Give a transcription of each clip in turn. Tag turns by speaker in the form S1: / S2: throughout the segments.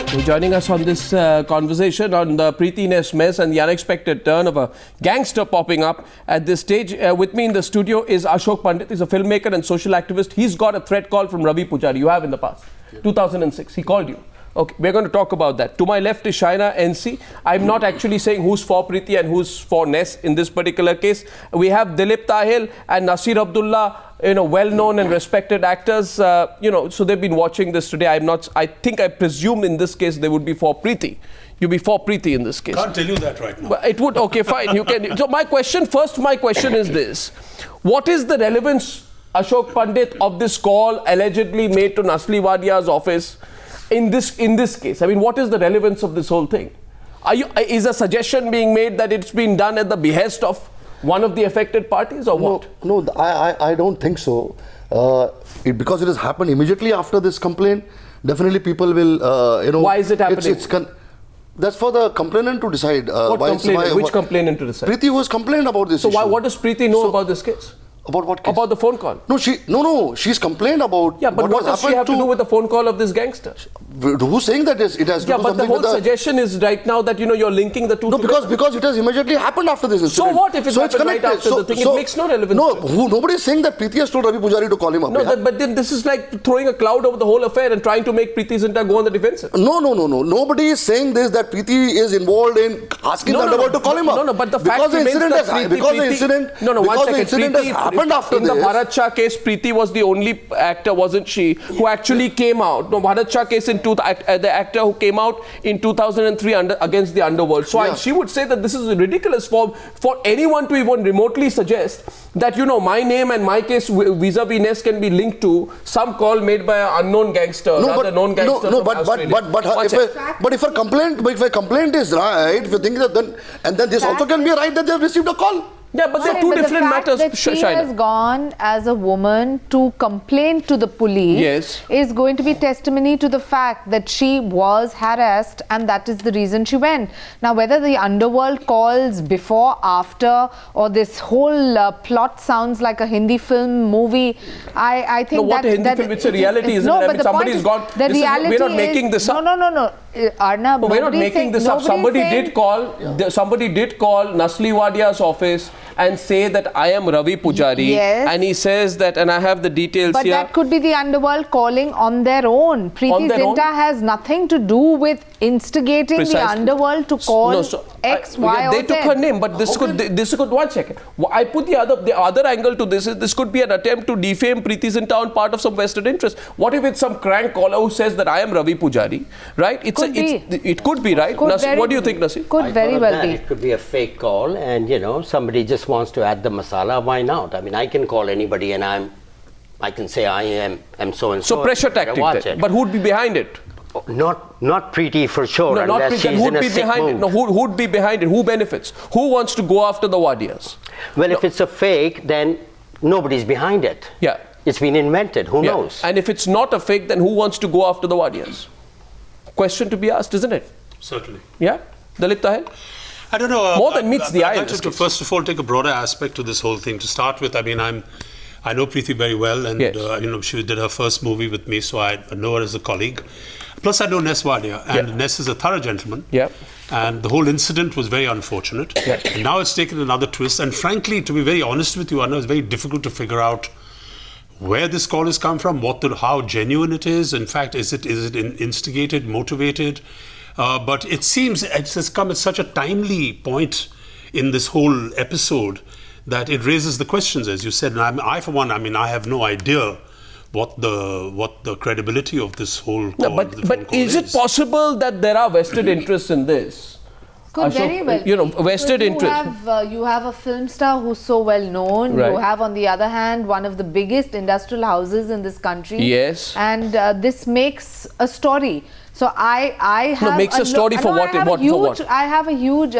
S1: Joining us on this conversation on the Preity Ness mess and the unexpected turn of a gangster popping up at this stage. With me in the studio is Ashok Pandit. He's a filmmaker and social activist. He's got a threat call from Ravi Pujari. You have in the past. 2006. He called you. Okay, we're going to talk about that. To my left is Shaina NC. I'm not actually saying who's for Preity and who's for Ness in this particular case. We have Dilip Tahil and Nasir Abdullah, well-known and respected actors. So they've been watching this today. I presume in this case they would be for Preity. You'd be for Preity in this case.
S2: Can't tell you that right now.
S1: But it would, okay, fine. You can. So my question is this. What is the relevance, Ashok Pandit, of this call allegedly made to Nusli Wadia's office in this case? I mean, what is the relevance of this whole thing? Is a suggestion being made that it's been done at the behest of one of the affected parties or what?
S3: No, I don't think so. Because it has happened immediately after this complaint, definitely people will,
S1: Why is it happening?
S3: That's for the complainant to decide.
S1: Which complainant to decide?
S3: Preity, who has complained about this issue.
S1: So what does Preity know about this case?
S3: About what case?
S1: About the phone call.
S3: No, she's complained about.
S1: Yeah, but what does she have to do with the phone call of this gangster?
S3: Who's saying that it has to do
S1: but
S3: something
S1: the whole
S3: with
S1: suggestion is right now that you're linking the two.
S3: No, because it has immediately happened after this incident.
S1: So what if it happened right after the thing? It makes no relevance.
S3: No, nobody is saying that Preity has told Ravi Pujari to call him up.
S1: No, but then this is like throwing a cloud over the whole affair and trying to make Preity Zinta go on the defensive.
S3: No. Nobody is saying this, that Preity is involved in asking the underworld to call him up.
S1: No, but the fact remains that
S3: the incident has happened after this.
S1: In the Maharashtra case, Preity was the only actor, wasn't she, who actually came out. No, Maharashtra case the actor who came out in 2003 against the underworld. So she would say that this is ridiculous for anyone to even remotely suggest that my name and my case vis-a-vis Ness can be linked to some call made by an unknown gangster, known gangster.
S3: But if a complaint is right, if you think that then this also can be right that they have received a call.
S1: Yeah, but they're two different matters.
S4: That she has gone as a woman to complain to the police is going to be testimony to the fact that she was harassed and that is the reason she went. Now, whether the underworld calls before, after, or this whole plot sounds like a Hindi film, movie, I think
S1: what a Hindi film, it's a reality, isn't it? I mean, somebody's gone. We're not making this up.
S4: No. Arnab,
S1: we're not making this up. Somebody did call Nusli Wadia's office and say that I am Ravi Pujari, and he says that, and I have the details
S4: here. But that could be the underworld calling on their own. Preity Zinta has nothing to do with instigating the underworld to call X, Y, or Z.
S1: They took her name, but this could 1 second. I put the other angle to this is this could be an attempt to defame Preity Zinta on part of some vested interest. What if it's some crank caller who says that I am Ravi Pujari, right? It could be, right? What do you think, Nasir?
S4: Could very well be.
S5: It could be a fake call, and somebody just wants to add the masala. Why not? I mean, I can call anybody, and I can say I am so and so.
S1: So pressure tactic, but who'd be behind it?
S5: Not Preity for sure.
S1: No, not Preity. Who'd be behind it? No, who'd be behind it? Who benefits? Who wants to go after the Wadias?
S5: Well, if it's a fake, then nobody's behind it.
S1: Yeah,
S5: it's been invented. Who knows?
S1: And if it's not a fake, then who wants to go after the Wadias? Question to be asked, isn't it?
S2: Certainly.
S1: Yeah, Dilip Tahil?
S2: I don't know.
S1: More than meets the eye.
S2: I'd like to first of all take a broader aspect to this whole thing. To start with, I mean, I know Preity very well, and she did her first movie with me, so I know her as a colleague. Plus, I know Ness Wadia, and Ness is a thorough gentleman.
S1: Yeah.
S2: And the whole incident was very unfortunate. Yeah. And now it's taken another twist. And frankly, to be very honest with you, I know it's very difficult to figure out where this call has come from, how genuine it is. In fact, is it instigated, motivated? But it seems it has come at such a timely point in this whole episode that it raises the questions, as you said. And I for one, I have no idea what the credibility of this whole call.
S1: No, but is it possible that there are vested interests in this?
S4: Could very well.
S1: Vested interest.
S4: You have a film star who's so well known. Right. You have, on the other hand, one of the biggest industrial houses in this country.
S1: Yes.
S4: And this makes a story. So I have
S1: makes a story for what?
S4: I have a huge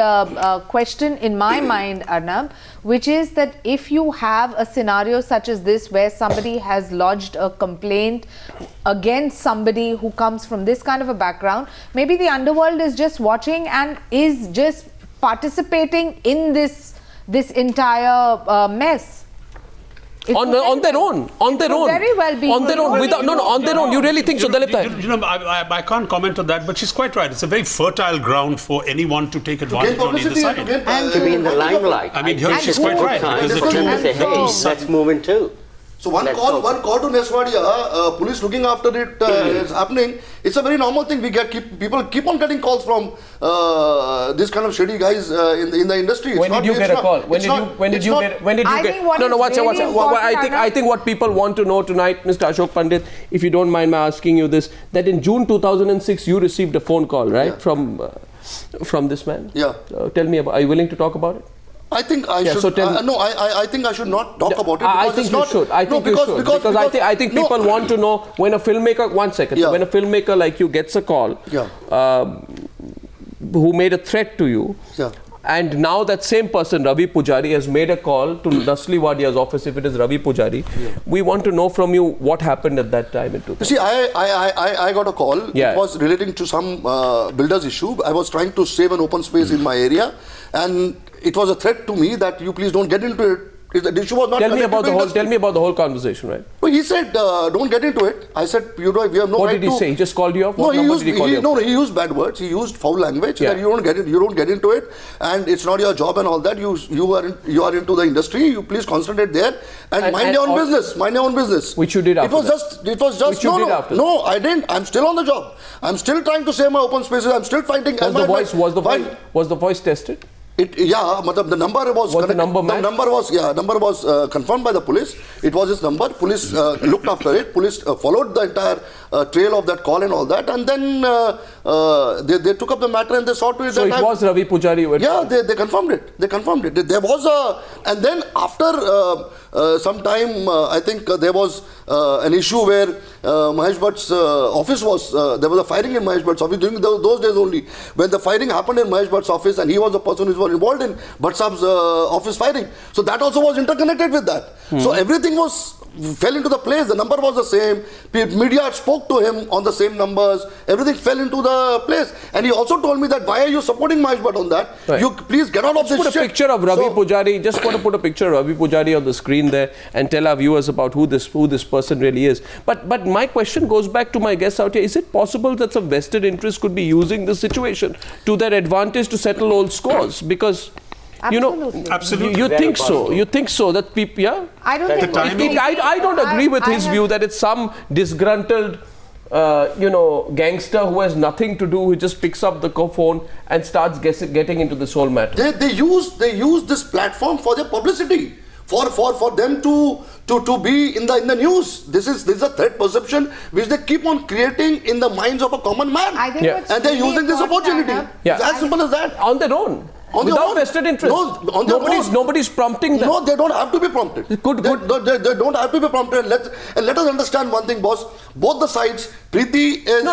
S4: question in my mind, Arnab, which is that if you have a scenario such as this where somebody has lodged a complaint against somebody who comes from this kind of a background, maybe the underworld is just watching and is just participating in this entire mess.
S1: On their own.
S4: Very well be.
S1: On their own. On their own. You really think so, Dalit?
S2: I can't comment on that, but she's quite right. It's a very fertile ground for anyone to take advantage on either side.
S5: And to be in the limelight.
S2: I mean, here she's quite right.
S5: Because the two say, hey, let's move in too.
S3: So one call to Ness Wadia, police looking after it is happening. It's a very normal thing. People keep on getting calls from this kind of shady guys in the industry.
S1: When did you get a call? When did you get? I think what people want to know tonight, Mr. Ashok Pandit, if you don't mind my asking you this, that in June 2006 you received a phone call, right, from this man.
S3: Yeah.
S1: Tell me about. Are you willing to talk about it?
S3: I think I should.
S1: So
S3: I think I should not talk about it.
S1: I think you should. I think you should. Because I think people want to know when a filmmaker. 1 second.
S3: Yeah.
S1: When a filmmaker like you gets a call, who made a threat to you, and now that same person, Ravi Pujari, has made a call to Nusli Wadia's office. If it is Ravi Pujari, we want to know from you what happened at that time in 2000.
S3: You see, I got a call.
S1: Yeah.
S3: It was relating to some builder's issue. I was trying to save an open space in my area, and it was a threat to me that you please don't get into it. The issue was not. Tell me about
S1: the whole conversation, right?
S3: Well, he said, "Don't get into it." I said, "We have no right to."
S1: What did he say? He just called you off.
S3: No, he used bad words. He used foul language. That you don't get into it, and it's not your job and all that. You are into the industry. You please concentrate there and mind your own business. Mind your own business.
S1: Which you did after.
S3: It was just. No, I didn't. I'm still on the job. I'm still trying to save my open spaces. I'm still fighting.
S1: Was the voice tested?
S3: The number was confirmed by the police. It was his number. Police looked after it. Police followed the entire trail of that call and all that, and then they took up the matter and they saw to it.
S1: So it was Ravi Pujari.
S3: They confirmed it. There was and then after some time, I think there was an issue where Mahesh Bhatt's office was. There was a firing in Mahesh Bhatt's office during those days only. When the firing happened in Mahesh Bhatt's office, and he was the person who was involved in Bhatt Saab's office firing. So that also was interconnected with that. So everything fell into the place. The number was the same. Media spoke to him on the same numbers. Everything fell into the place. And he also told me that, why are you supporting Mahesh Bhatt on that? Right. You please get out of this shit.
S1: Put a picture of Ravi Pujari. Just want to put a picture of Ravi Pujari on the screen there and tell our viewers about who this person really is. But my question goes back to my guests out here. Is it possible that some vested interest could be using this situation to their advantage to settle old scores? Because
S2: absolutely.
S1: You think so? You think so that people? Yeah.
S4: I don't think.
S1: I don't agree with his view that it's some disgruntled, gangster who has nothing to do, who just picks up the phone and starts getting into this whole matter.
S3: They use this platform for their publicity, for them to be in the news. This is a threat perception which they keep on creating in the minds of a common man.
S4: I think
S3: and they're using this opportunity. It's as simple as that.
S1: On their own. Without vested interest. Nobody's prompting them.
S3: No, they don't have to be prompted. They don't have to be prompted. Let us understand one thing, boss. Both the sides, Preity is...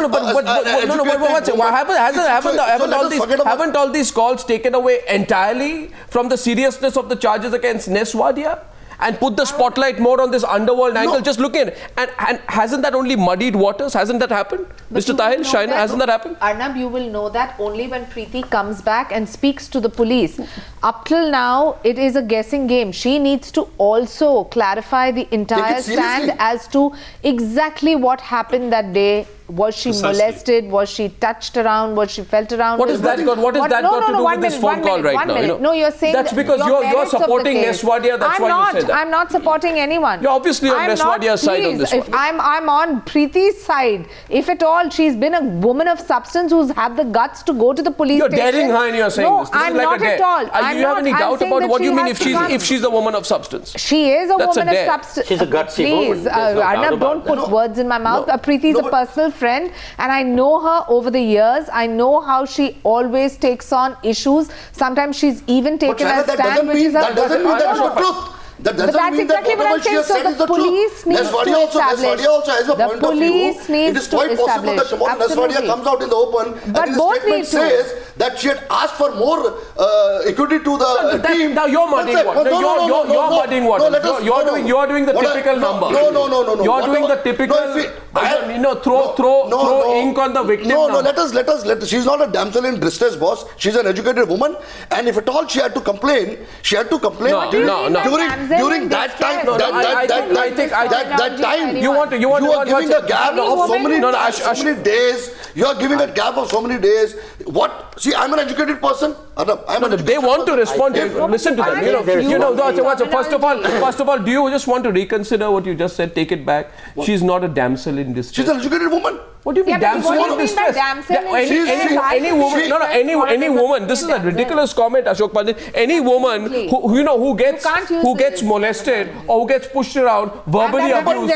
S1: Haven't all these calls taken away entirely from the seriousness of the charges against Ness Wadia? And put the spotlight more on this underworld angle. Just look at it. And hasn't that only muddied waters? Hasn't that happened?
S4: But
S1: Mr. Tahil, Shaina, hasn't that happened?
S4: Arnab, you will know that only when Preity comes back and speaks to the police. Up till now, it is a guessing game. She needs to also clarify the entire stand as to exactly what happened that day. Was she molested? Was she touched around? Was she felt around?
S1: What has that got to do with this phone call right now?
S4: No, you're saying
S1: that's because you're supporting Ness Wadia. That's why you said that.
S4: I'm not supporting anyone.
S1: You're obviously on Ness Wadia's side on this one.
S4: I'm on Preeti's side. If at all, she's been a woman of substance who's had the guts to go to the police station.
S1: You're daring her and you're saying this.
S4: I'm not at all.
S1: Do you have any doubt about what you mean if she's a woman of substance?
S4: She is a woman of substance.
S5: She's a gutsy woman.
S4: Please, Arnab, don't put words in my mouth. Preeti is a personal friend, and I know her over the years. I know how she always takes on issues. Sometimes she's even taken a stand, which is
S3: that doesn't mean that's the truth. That doesn't mean that whatever she has said is the truth. Ness Wadia also has a point of view. It is quite possible that tomorrow Ness Wadia comes out in the open and in his statement says that she had asked for more equity to the team.
S1: Now you're mudding what? You're mudding what? You're doing the typical number.
S3: No.
S1: You're doing the typical. Throw ink on the victim.
S3: No. Let us. She's not a damsel in distress, boss. She's an educated woman, and if at all she had to complain during that time. That time you are giving a gap of so many days. You are giving a gap of so many days. What? See, I'm an educated person.
S1: They want to respond. Listen to them. First of all, do you just want to reconsider what you just said? Take it back. What? She's not a damsel in distress.
S3: She's an educated woman.
S1: What do you mean damsel in distress? Any woman. This is a ridiculous comment, Ashok Pandit. Any woman who gets molested or who gets pushed around, verbally abused.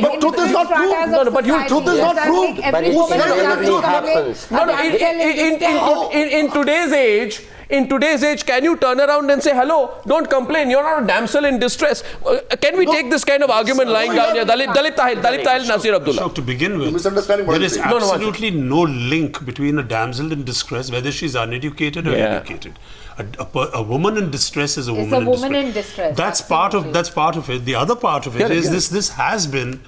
S3: But truth is not proved. Truth is not proved.
S5: But it happens.
S1: In today's age, can you turn around and say, hello, don't complain, you're not a damsel in distress? Can we take this kind of argument lying down here? Dalit Tahil, Nasir Abdullah.
S2: So to begin with, there is absolutely no link between a damsel in distress, whether she's uneducated or educated. A woman in distress is a woman in distress. That's part of it. The other part of it is this has been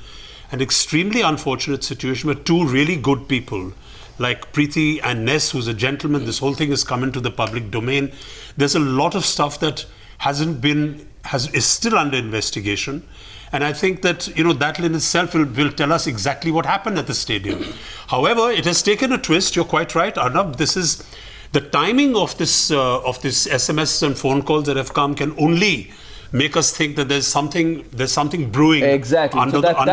S2: an extremely unfortunate situation where two really good people like Preity and Ness, who's a gentleman, this whole thing has come into the public domain. There's a lot of stuff that is still under investigation. And I think that, that in itself will tell us exactly what happened at the stadium. However, it has taken a twist. You're quite right, Arnab. This is the timing of this SMS and phone calls that have come can only make us think that there's something brewing.
S1: Exactly.
S2: Under the
S1: point.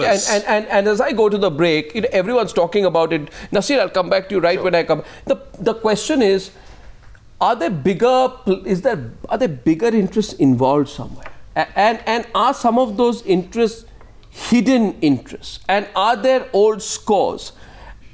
S1: And as I go to the break, everyone's talking about it. Nasir, I'll come back to you when I come. The question is, are there bigger interests involved somewhere? And are some of those interests hidden interests? And are there old scores?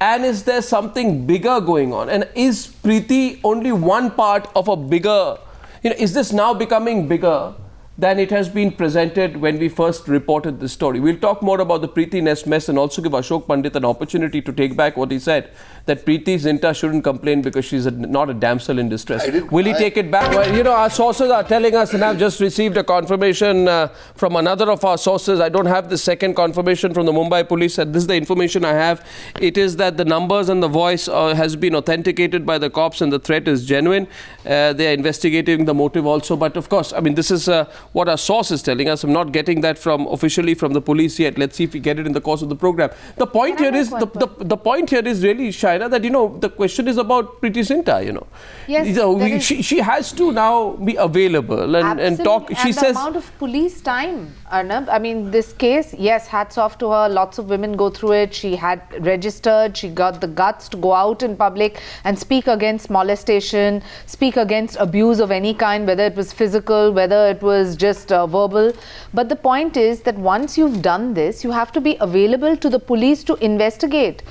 S1: And is there something bigger going on? And is Preity only one part of a bigger? Is this now becoming bigger than it has been presented when we first reported this story? We'll talk more about the Preity Ness mess and also give Ashok Pandit an opportunity to take back what he said, that Preity Zinta shouldn't complain because she's not a damsel in distress. Will he take it back? Well, our sources are telling us, and I've just received a confirmation from another of our sources. I don't have the second confirmation from the Mumbai police, and this is the information I have. It is that the numbers and the voice has been authenticated by the cops and the threat is genuine. They are investigating the motive also. But of course, this is what our source is telling us. I'm not getting that officially from the police yet. Let's see if we get it in the course of the program. The point here is really, Shaina, that the question is about Preity Zinta.
S4: Yes,
S1: she has to now be available and talk. She says
S4: the amount of police time, Arnab. This case, yes, hats off to her. Lots of women go through it. She had registered. She got the guts to go out in public and speak against molestation, speak against abuse of any kind, whether it was physical, whether it was just verbal. But the point is that once you've done this, you have to be available to the police to investigate.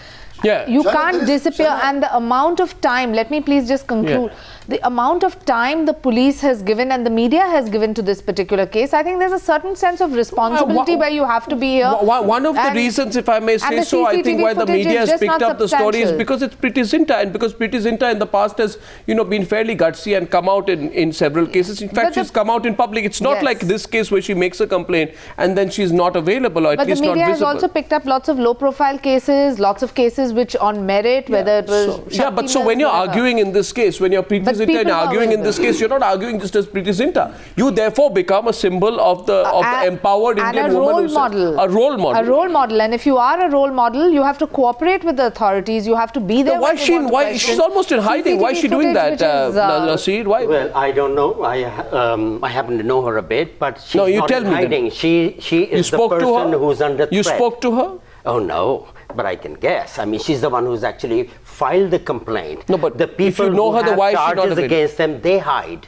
S1: Yeah.
S4: You can't disappear. And the amount of time, let me please just conclude. Yeah. The amount of time the police has given and the media has given to this particular case, I think there's a certain sense of responsibility where you have to be here.
S1: One of the reasons, if I may say so, I think why the media has picked up the story is because it's Preity Zinta, and because Preity Zinta in the past has, been fairly gutsy and come out in several cases. In fact, she's come out in public. It's not like this case where she makes a complaint and then she's not available or at least not visible.
S4: But the media has also picked up lots of low-profile cases, lots of cases which on merit, whether it was...
S1: but so when you're arguing in this case, when you're Preity Zinta and arguing in this case, you're not arguing just as Preity Zinta. You therefore become a symbol of the empowered Indian woman. A role model.
S4: A role model. And if you are a role model, you have to cooperate with the authorities. You have to be there.
S1: Why she's almost in hiding. Why is she doing that, Nasir? Why?
S5: Well, I don't know. I happen to know her a bit, but she's not in hiding. She is the person who's under threat.
S1: You spoke to her?
S5: Oh, no. But I can guess. She's the one who's actually filed the complaint.
S1: No, but
S5: the people
S1: if you know her,
S5: who have charges against them, they hide.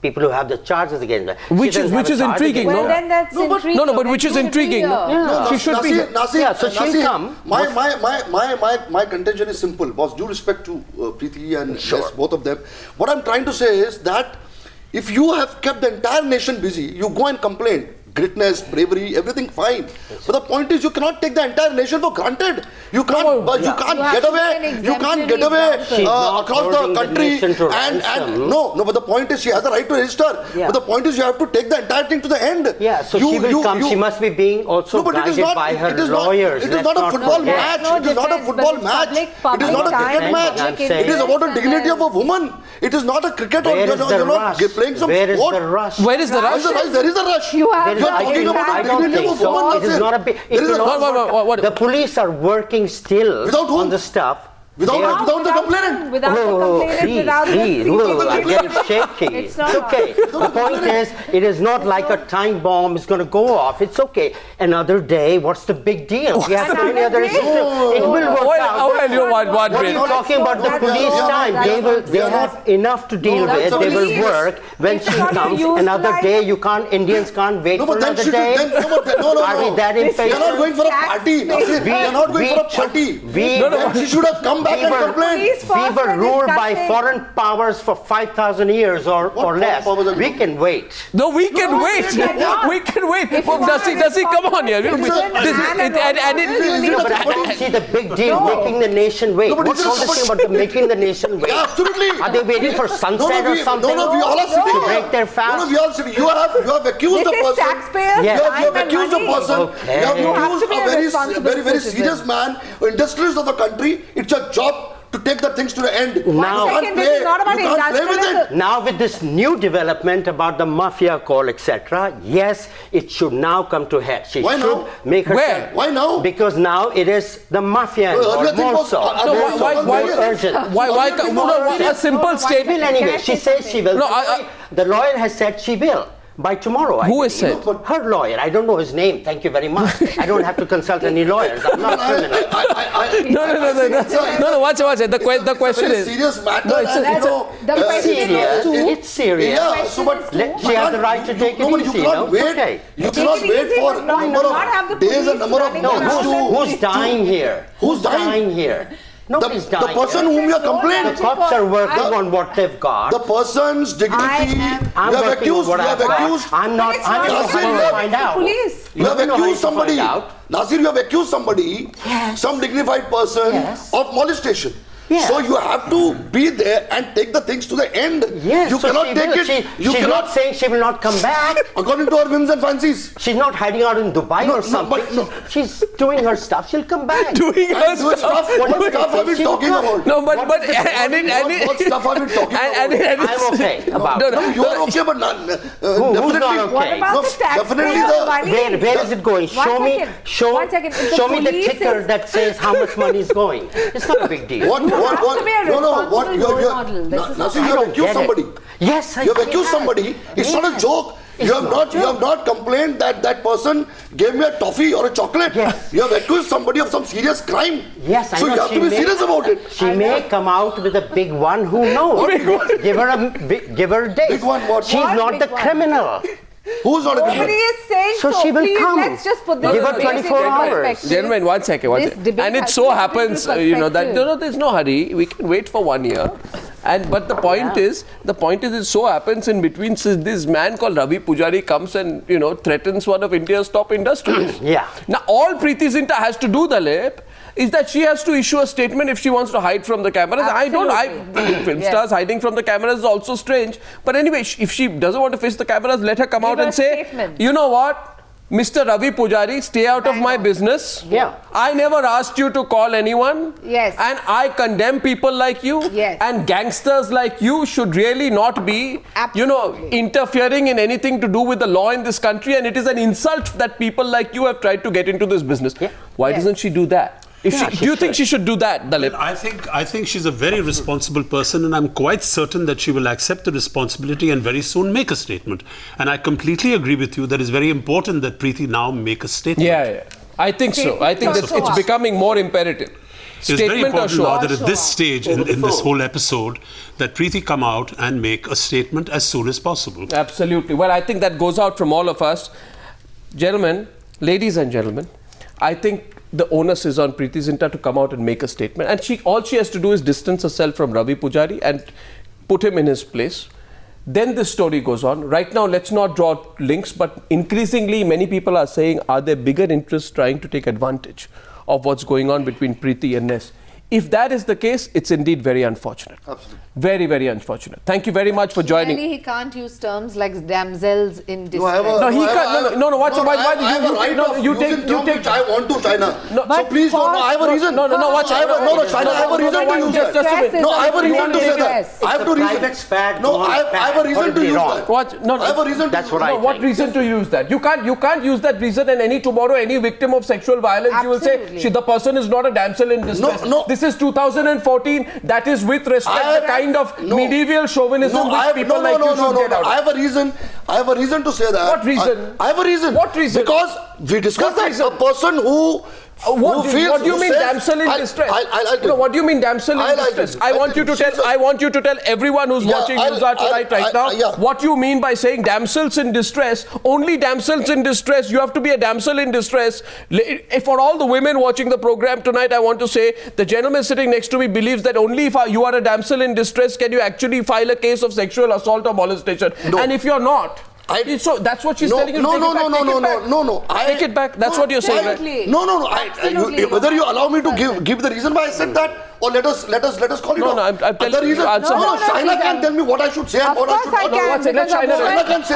S5: People who have the charges against them.
S1: Which is intriguing, no?
S4: Well, then that's intriguing.
S1: No, but which is intriguing. She should be here.
S5: Nasir, so she'll come.
S3: My contention is simple. Boss, due respect to Preity and Ness, both of them. What I'm trying to say is that if you have kept the entire nation busy, you go and complain. greatness, bravery, everything fine. But the point is, you cannot take the entire nation for granted. You can't get away. You can't get away across the country. And no. But the point is, she has the right to register. But the point is, you have to take the entire thing to the end.
S5: Yeah. So she will come. She must be being also guided by her lawyers.
S3: It is not a football match. It is not a football match. It is not a cricket match. It is about the dignity of a woman. It is not a cricket. You're not playing some sport.
S5: Where is the rush?
S1: Where is the rush?
S3: There is a rush. You are talking about the dignity of a woman.
S5: It is not a big. The police are working still on the stuff.
S3: Without the complainant.
S4: Without the complainant.
S5: I'm getting shaky. It's okay. The point is, it is not like a time bomb is going to go off. It's okay. Another day, what's the big deal? We have so many other issues. It will work out. What are you talking about? The police time. They have enough to deal with. They will work. When she comes, another day, Indians can't wait for another day. Are we that impatient?
S3: You're not going for a party. You're not going for a party. She should have come back and complain.
S5: We were ruled by foreign powers for 5,000 years or less. We can wait.
S1: No, we can wait. We can wait. Does he come on here?
S5: But I don't see the big deal making the nation wait. What's all this thing about making the nation wait?
S3: Absolutely.
S5: Are they waiting for sunset or something?
S3: No, we all are sitting
S5: to break their fast?
S3: No, we all sitting. You have accused a person. You have accused a person. You have accused a very serious man, industrialist of the country. It's a job to take the things to the end.
S5: Now,
S3: this is not about industrialism.
S5: Now with this new development about the mafia call, etc., yes, it should now come to head. She should make her
S1: Where?
S3: Why now?
S5: Because now it is the mafia more so.
S1: Why urgent? Why? A simple statement.
S5: Anyway, she says she will. The lawyer has said she will. By tomorrow.
S1: Who has said?
S5: Her lawyer. I don't know his name. Thank you very much. I don't have to consult any lawyers. I'm not a criminal.
S1: No. Watch it. The question is.
S3: Serious matter.
S1: No,
S5: it's serious.
S3: Yeah. So, but
S5: she has the right to take it easy.
S3: You cannot wait. You cannot wait for a number of days, a number of months.
S5: Who's dying here?
S3: Who's dying
S5: here? Nobody's dying.
S3: The person whom you are complaining.
S5: The cops are working on what they've got.
S3: The person's dignity.
S5: I'm working on what I've got. I'm not going to find out.
S3: You have accused somebody. Nasir, you have accused somebody, some dignified person, of molestation. Yes. So you have to be there and take the things to the end.
S5: Yes.
S3: You cannot take it.
S5: She's not saying she will not come back.
S3: According to her whims and fancies.
S5: She's not hiding out in Dubai or something. She's doing her stuff. She'll come back.
S1: Doing her stuff.
S3: What stuff are we talking about?
S1: No, but
S3: what stuff are we talking about?
S5: I'm okay about it.
S3: No, you're okay, but not.
S5: Who's not okay?
S4: What about the taxpayer?
S5: Where is it going? Show me the ticker that says how much money is going. It's not a big deal.
S3: What? Nasir, you have accused somebody.
S5: Yes,
S3: you have accused somebody. It's not a joke. You have not complained that person gave me a toffee or a chocolate.
S5: Yes.
S3: You have accused somebody of some serious crime.
S5: Yes, I know.
S3: So you have to be serious about it.
S5: She may come out with a big one. Who knows? Give her a date.
S3: Big one. What?
S5: She's not the criminal.
S3: Who's not a criminal?
S4: Nobody is saying so.
S5: She will
S4: Please,
S5: come.
S4: let's just put this
S5: Give her 24 hours.
S1: Gentlemen, one second. And it so happens, that there's no hurry. We can wait for 1 year. But the point is, it so happens in between. This man called Ravi Pujari comes and threatens one of India's top industries.
S5: Yeah.
S1: Now all Preity Zinta has to do, Dalip, is that she has to issue a statement if she wants to hide from the cameras.
S4: Absolutely.
S1: Film stars hiding from the cameras is also strange. But anyway, if she doesn't want to face the cameras, let her come out and say, you know what? Mr. Ravi Pujari, stay out of my business.
S5: Yeah.
S1: I never asked you to call anyone.
S4: Yes.
S1: And I condemn people like you.
S4: Yes.
S1: And gangsters like you should really not be, interfering in anything to do with the law in this country. And it is an insult that people like you have tried to get into this business. Yeah. Why doesn't she do that? Do you think she should do that, Dalip?
S2: Well, I think she's a very responsible person, and I'm quite certain that she will accept the responsibility and very soon make a statement. And I completely agree with you that it's very important that Preity now make a statement.
S1: Yeah. I think so. I think that it's becoming more imperative.
S2: It's very important now that at this stage in this whole episode that Preity come out and make a statement as soon as possible.
S1: Absolutely. Well, I think that goes out from all of us. Gentlemen, ladies and gentlemen, I think the onus is on Preity Zinta to come out and make a statement. And all she has to do is distance herself from Ravi Pujari and put him in his place. Then this story goes on. Right now, let's not draw links, but increasingly many people are saying, are there bigger interests trying to take advantage of what's going on between Preity and Ness? If that is the case, it's indeed very unfortunate.
S3: Absolutely.
S1: Very, very unfortunate. Thank you very much for joining.
S4: Clearly, he can't use terms like damsels in distress.
S1: No, he can't. No. Why you take?
S3: I want to China.
S1: No,
S3: so please don't. I have a reason.
S1: No. Watch it.
S3: China. I have a reason to use that. No, I have a reason to say that. I have to reason. No, I have a reason to use that.
S1: What? No,
S3: I have a reason.
S5: That's what I think.
S1: What reason to use that? You can't use that reason. And tomorrow, any victim of sexual violence, you will say the person is not a damsel in distress.
S3: No.
S1: This is 2014. That is with respect the kind of medieval chauvinism which people like you should get out.
S3: I have a reason to say that.
S1: What reason?
S3: I have a reason.
S1: What reason?
S3: Because we discussed that a person who
S1: what do you mean damsel in distress? What do you mean damsel in distress? I want you to tell everyone who's watching Newshour tonight right now what you mean by saying damsels in distress. Only damsels in distress. You have to be a damsel in distress. For all the women watching the program tonight, I want to say the gentleman sitting next to me believes that only if you are a damsel in distress can you actually file a case of sexual assault or molestation. No. And if you're not, so that's what she's telling you.
S3: No.
S1: Take it back. That's what you're saying, right?
S3: No. Whether you allow me to give the reason why I said that, or let us call it off.
S1: I'm telling you.
S3: China can't tell me what I should say and what I should not say. China can say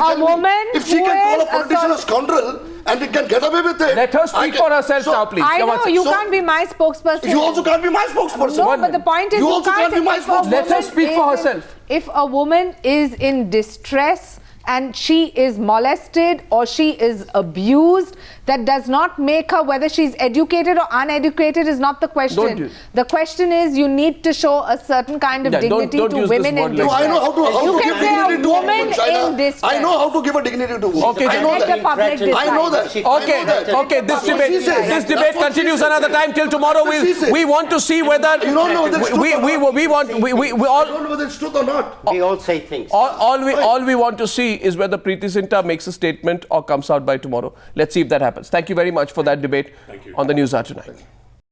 S3: if she can call a politician a scoundrel and it can get away with it.
S1: Let her speak for herself now, please.
S4: I know you can't be my spokesperson.
S3: You also can't be my spokesperson.
S4: No, but the point is
S3: you also can't be my spokesperson.
S1: Let her speak for herself.
S4: If a woman is in distress and she is molested or she is abused, that does not make her, whether she's educated or uneducated is not the question. The question is you need to show a certain kind of dignity to women in distress.
S3: No, I know how to give dignity to women
S4: in distress.
S3: I know how to give a dignity to women.
S1: Okay,
S3: I know that.
S1: Okay, this debate continues another time till tomorrow. We want to see whether
S3: you don't know whether it's
S1: we all
S3: don't know whether it's truth or not.
S5: We all say things.
S1: All we want to see is whether Preity Zinta makes a statement or comes out by tomorrow. Let's see if that happens. Thank you very much for that debate on the Newshour tonight.